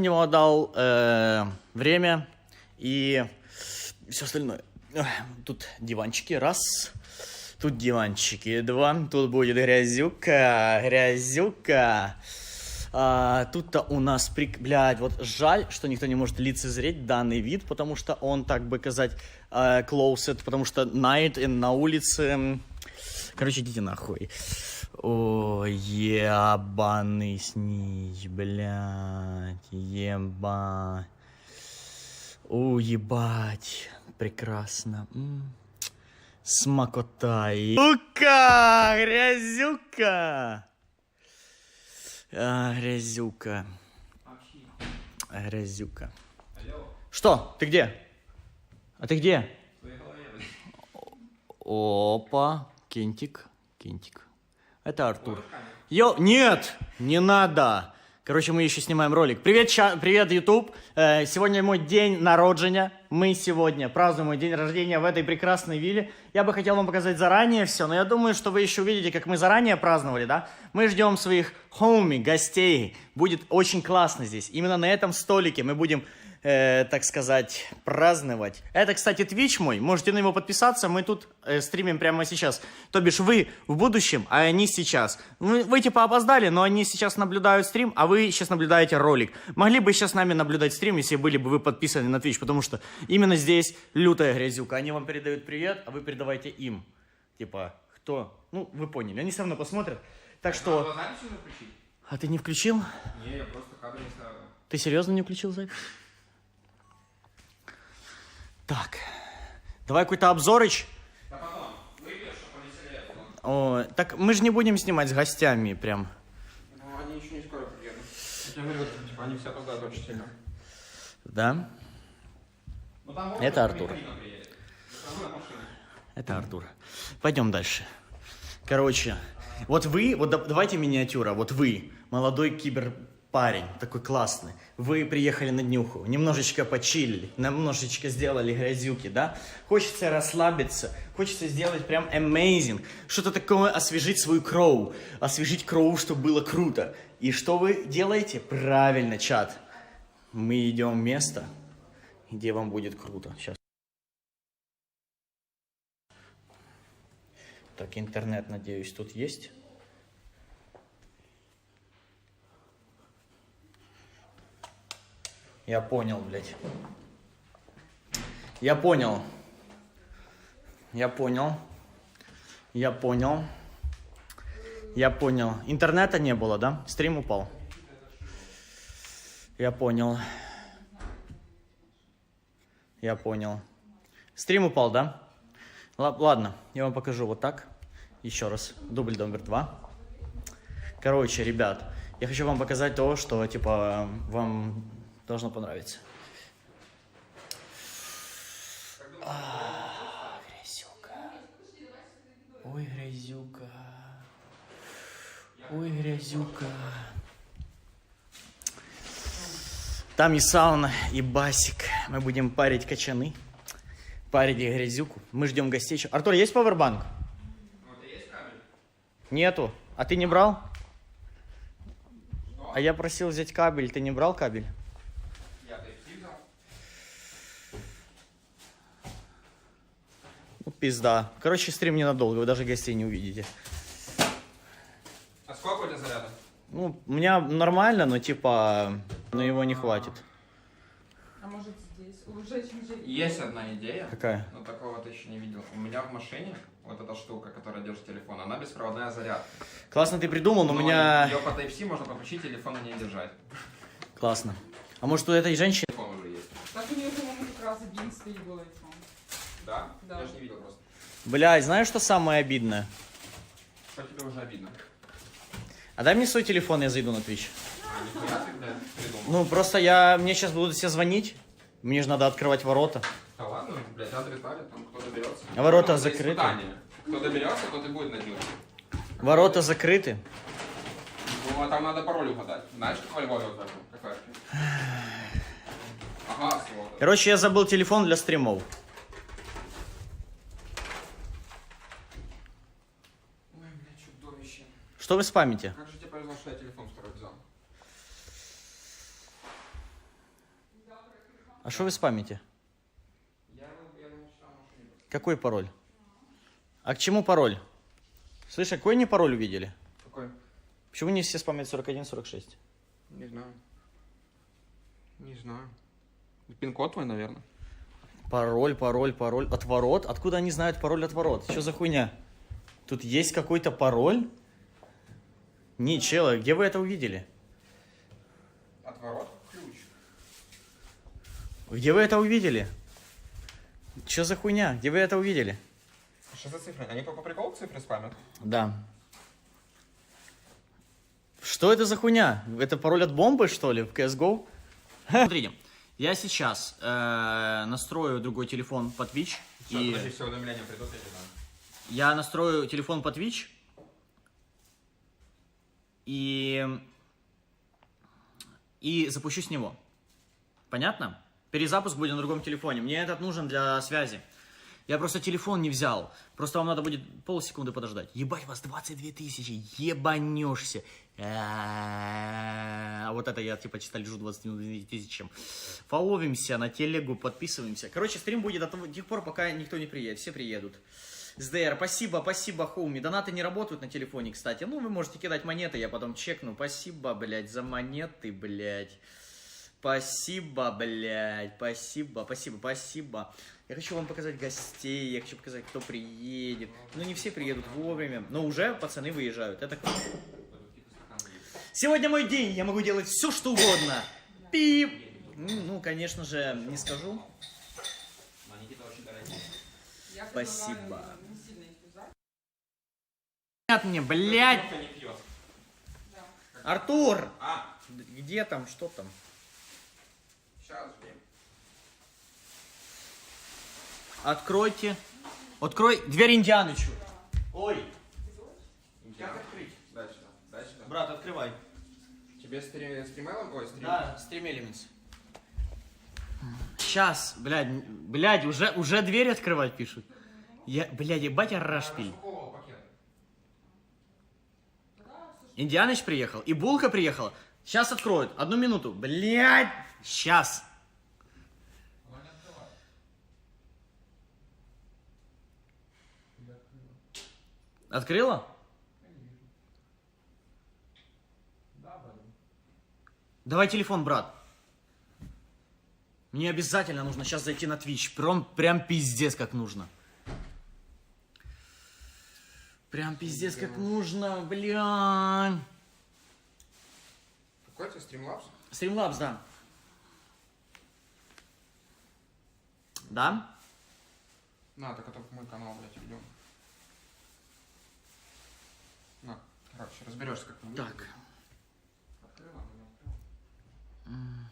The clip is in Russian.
ему отдал время и все остальное. Тут диванчики, раз. Тут диванчики, два. Тут будет грязюка. Тут-то у нас, блядь, вот жаль, что никто не может лицезреть данный вид, потому что он, так бы сказать, closed, потому что night на улице. Короче, идите нахуй. О, ебаный снич, блядь, ебать. О, ебать, прекрасно. Смакота. Сука, грязюка. Грязюка. Грязюка. Что? Ты где? А ты где? Опа. Кентик. Это Артур. Нет, не надо. Короче, мы еще снимаем ролик. Привет, YouTube. Сегодня мой день народжения. Мы сегодня празднуем мой день рождения в этой прекрасной вилле. Я бы хотел вам показать заранее все, но я думаю, что вы еще увидите, как мы заранее праздновали, да? Мы ждем своих гостей. Будет очень классно здесь. Именно на этом столике мы будем, так сказать, праздновать. Это, кстати, Twitch мой. Можете на него подписаться. Мы тут стримим прямо сейчас. То бишь вы в будущем, а они сейчас. Вы типа опоздали, но они сейчас наблюдают стрим, а вы сейчас наблюдаете ролик. Могли бы сейчас с нами наблюдать стрим, если были бы вы подписаны на Twitch, потому что именно здесь лютая грязюка. Они вам передают привет, а вы передавайте им. Типа, кто? Ну, вы поняли. Они все равно посмотрят. Так что... А ты не включил? Не, я просто кадр не ставил. Ты серьезно не включил запись? Так, давай какой-то обзорыч. Да потом, выпьешь, чтобы повеселее. О, так мы же не будем снимать с гостями прям. Ну, они еще не скоро приедут. Я говорю, типа, они все опоздают очень сильно. Да? Ну, там это Артур. Это Артур. Пойдем дальше. Короче, вот вы, вот давайте миниатюра, вот вы, молодой киберпарень, такой классный. Вы приехали на днюху, немножечко почилили, немножечко сделали грязюки, да? Хочется расслабиться, хочется сделать прям amazing, что-то такое, освежить свою кроу, освежить кроу, чтобы было круто. И что вы делаете? Правильно, чат. Мы идем в место, где вам будет круто. Сейчас. Так, интернет, надеюсь, тут есть. Я понял, блядь. Я понял. Интернета не было, да? Стрим упал. Я понял. Стрим упал, да? Ладно, я вам покажу вот так. Еще раз. Дубль номер 2. Короче, ребят, я хочу вам показать то, что, типа, вам должно понравиться. Грязюка. Ой, грязюка. Там и сауна, и басик. Мы будем парить качаны. Парить грязюку. Мы ждем гостей. Артур, есть пауэрбанк? Вот и есть кабель? Нету. А ты не брал? А я просил взять кабель. Ты не брал кабель? Я Type-C взял. Ну, пизда. Короче, стрим ненадолго. Вы даже гостей не увидите. А сколько у тебя заряда? Ну, у меня нормально, но типа... Но его не хватит. А может здесь? У женщин же... Есть одна идея. Какая? Но такого ты еще не видел. У меня в машине вот эта штука, которая держит телефон, она беспроводная зарядка. Классно ты придумал, но у меня... Ее по Type-C можно подключить, телефон на ней держать. Классно. А может у этой женщины... Телефон уже есть. Так у нее, по-моему, как раз 11 был iPhone. Да? Да. Я же не видел просто. Блядь, знаешь, что самое обидное? Что тебе уже обидно? А дай мне свой телефон, я зайду на Twitch. А нихуя ты, блядь, придумал. Ну, просто мне сейчас будут все звонить. Мне же надо открывать ворота. Да ладно, блядь, адрес дали, там кто доберется. А ворота Это закрыты. испытание. Кто доберется, тот и будет на днюхе. Ворота закрыты. Ну, а там надо пароль угадать. Знаешь, как во Львове вот в этом кафешке? Ага, сволочь. Короче, я забыл телефон для стримов. Ой, блядь, чудовище. Что вы спамите? Как же тебе повезло, что я телефон второй взял? А что вы спамите? Я думал, что там машине. Какой пароль? А к чему пароль? Слышь, а какой они пароль увидели? Какой? Почему не все спамят 41-46? Не знаю. Не знаю. Пин-код твой, наверное. Пароль. От ворот? Откуда они знают пароль от ворот? Что за хуйня? Тут есть какой-то пароль? Не, чела, где вы это увидели? От ворот ключ. Где вы это увидели? Что за хуйня? Где вы это увидели? Что за цифры? Они по приколу цифры спамят? Да. Что это за хуйня? Это пароль от бомбы, что ли, в CSGO? Смотрите, я сейчас настрою другой телефон по Twitch. Все, подожди, все уведомления придут, я тебе дам. Я настрою телефон по Twitch. И запущу с него. Понятно? Перезапуск будет на другом телефоне. Мне этот нужен для связи. Я просто телефон не взял. Просто вам надо будет полсекунды подождать. Ебать, вас 22 тысячи. Ебанешься. А вот это я типа чисто лежу 22 тысячам. Фоловимся на телегу, подписываемся. Короче, стрим будет до тех пор, пока никто не приедет. Все приедут. СДР, спасибо, хоуми. Донаты не работают на телефоне, кстати. Ну, вы можете кидать монеты, я потом чекну. Спасибо, блядь, за монеты, блядь. Спасибо, блядь, спасибо. Я хочу вам показать гостей, я хочу показать, кто приедет. Ну, не все приедут вовремя, но уже пацаны выезжают. Это круто. Сегодня мой день, я могу делать все, что угодно. Пип. Ну, конечно же, не скажу. Я Спасибо. предлагаю не сильно их юзать. Нет мне, блядь. Никто не пьет. Да. Артур. А, Где там, что там? сейчас жди. Откройте. Открой дверь Индианычу. Ой. Как открыть? Дай сюда. Брат, открывай. Тебе стримейлом? Ой, стрим. Да, Stream Elements. Сейчас, блядь, уже дверь открывать пишут. Блядь, ебать, я рашпиль. Распаковывал пакет. Индианыч приехал, и Булка приехала. Сейчас откроют, 1 минуту. Блядь, сейчас. Открыла? Давай телефон, брат. Мне обязательно нужно сейчас зайти на Twitch. Прям пиздец как нужно. Прям пиздец как нужно, блядь. Какой это стримлапс? Streamlabs, да. Да? На, так это мой канал, блядь, идем. На, короче, разберешься как там. Так. Открыла, но не открыла.